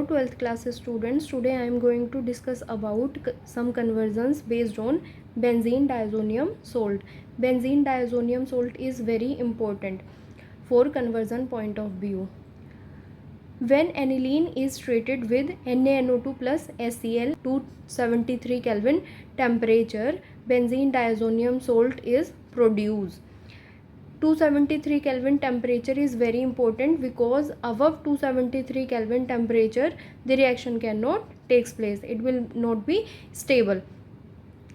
12th class students. Today I am going to discuss about some conversions based on benzene diazonium salt. Benzene diazonium salt is very important for conversion point of view. When aniline is treated with NaNO2 plus HCl 273 Kelvin temperature, benzene diazonium salt is produced. 273 Kelvin temperature is very important because above 273 Kelvin temperature the reaction cannot takes place, it will not be stable.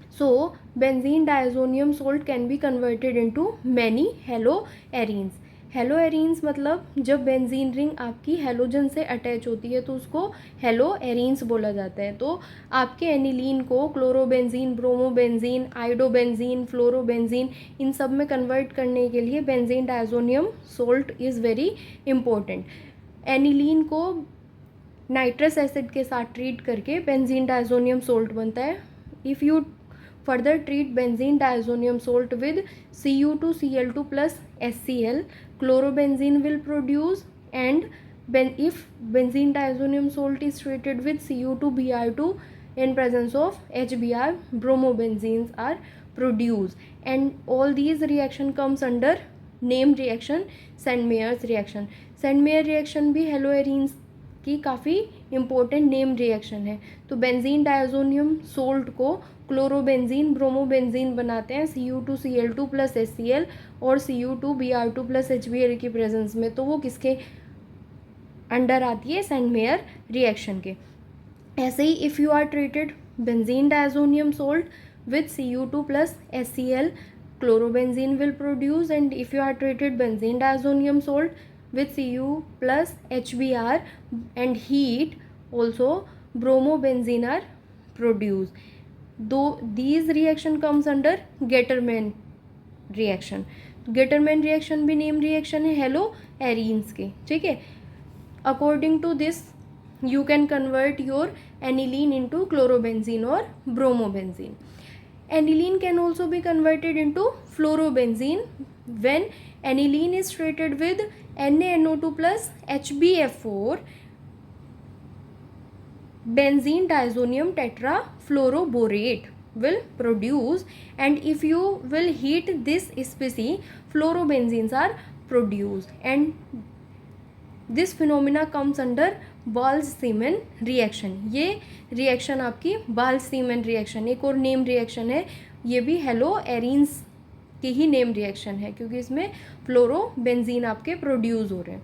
So benzene diazonium salt can be converted into many haloarenes. Haloarenes मतलब जब benzene ring आपकी halogen से attach होती है तो उसको haloarenes बोला जाता है. तो आपके एनिलीन को क्लोरोबेंजीन, ब्रोमोबेंजीन, आइडोबेंजीन, फ्लोरोबेंजीन इन सब में कन्वर्ट करने के लिए benzene diazonium salt is very important. Aniline को नाइट्रस एसिड के साथ ट्रीट करके बेंजीन डायजोनियम सोल्ट बनता है. If you further treat benzene diazonium salt with Cu2Cl2 plus HCl, chlorobenzene will produce, and if benzene diazonium salt is treated with Cu2Br2 in presence of HBr, bromobenzenes are produced, and all these reaction comes under name reaction, Sandmeyer's reaction. Sandmeyer reaction भी haloarenes की काफ़ी important name reaction है. तो benzene diazonium salt को chlorobenzene, bromobenzene बनाते हैं Cu2Cl2 plus HCl और Cu2Br2 plus HBr की प्रेजेंस में. तो वो किसके अंडर आती है? सैंडमेयर रिएक्शन के. ऐसे ही if you are treated benzene diazonium salt with Cu2 plus HCl, chlorobenzene will produce, and if you are treated benzene diazonium salt with Cu plus HBr and heat, also bromobenzene are produced. Though these reaction comes under Getterman reaction. Getterman reaction भी name reaction है haloarenes के. ठीक है. According to this you can convert your aniline into chlorobenzene or bromobenzene. Aniline can also be converted into fluorobenzene when aniline is treated with NaNO2 plus HbF4, benzene diazonium tetrafluoroborate will produce, and if you will heat this species, fluorobenzenes are produced, and this phenomena comes under Balz Schiemann reaction. ये reaction आपकी Balz Schiemann reaction एक और name reaction है. ये भी haloarenes की ही name reaction है क्योंकि इसमें फ्लोरोबेंजीन आपके प्रोड्यूस हो रहे हैं.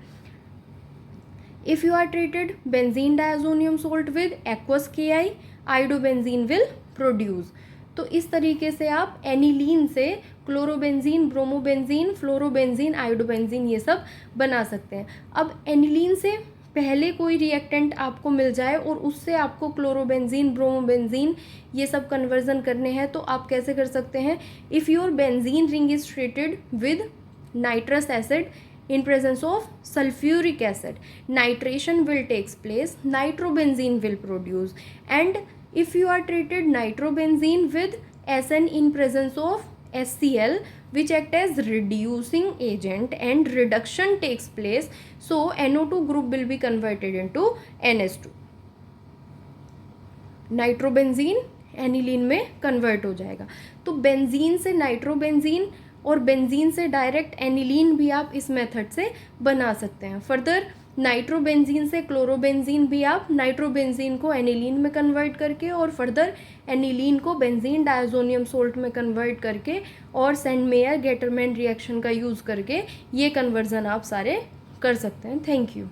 If you are treated benzene diazonium salt with aqueous KI, iodobenzene will produce. तो इस तरीके से आप एनिलीन से क्लोरोबेंजीन, ब्रोमोबेंजीन, फ्लोरोबेंजीन, आइडोबेंजीन ये सब बना सकते हैं. अब एनिलीन से पहले कोई रिएक्टेंट आपको मिल जाए और उससे आपको क्लोरोबेंजीन, ब्रोमोबेंजीन ये सब कन्वर्जन करने हैं तो आप कैसे कर सकते हैं? If your benzene ring is treated with nitrous acid in presence of sulfuric acid, nitration will takes place, nitrobenzene will produce, and if you are treated nitrobenzene with SN in presence of HCl which act as reducing agent and reduction takes place, so NO2 group will be converted into NH2. Nitrobenzene aniline में convert हो जाएगा. तो benzene से nitrobenzene और benzene से direct aniline भी आप इस मेथड से बना सकते हैं. फर्दर नाइट्रोबेंजीन से क्लोरोबेंजीन भी आप नाइट्रोबेंजीन को एनिलीन में कन्वर्ट करके और फर्दर एनिलीन को बेंजीन डायजोनियम सोल्ट में कन्वर्ट करके और सैंडमेयर गेटरमैन रिएक्शन का यूज़ करके ये कन्वर्जन आप सारे कर सकते हैं. Thank you.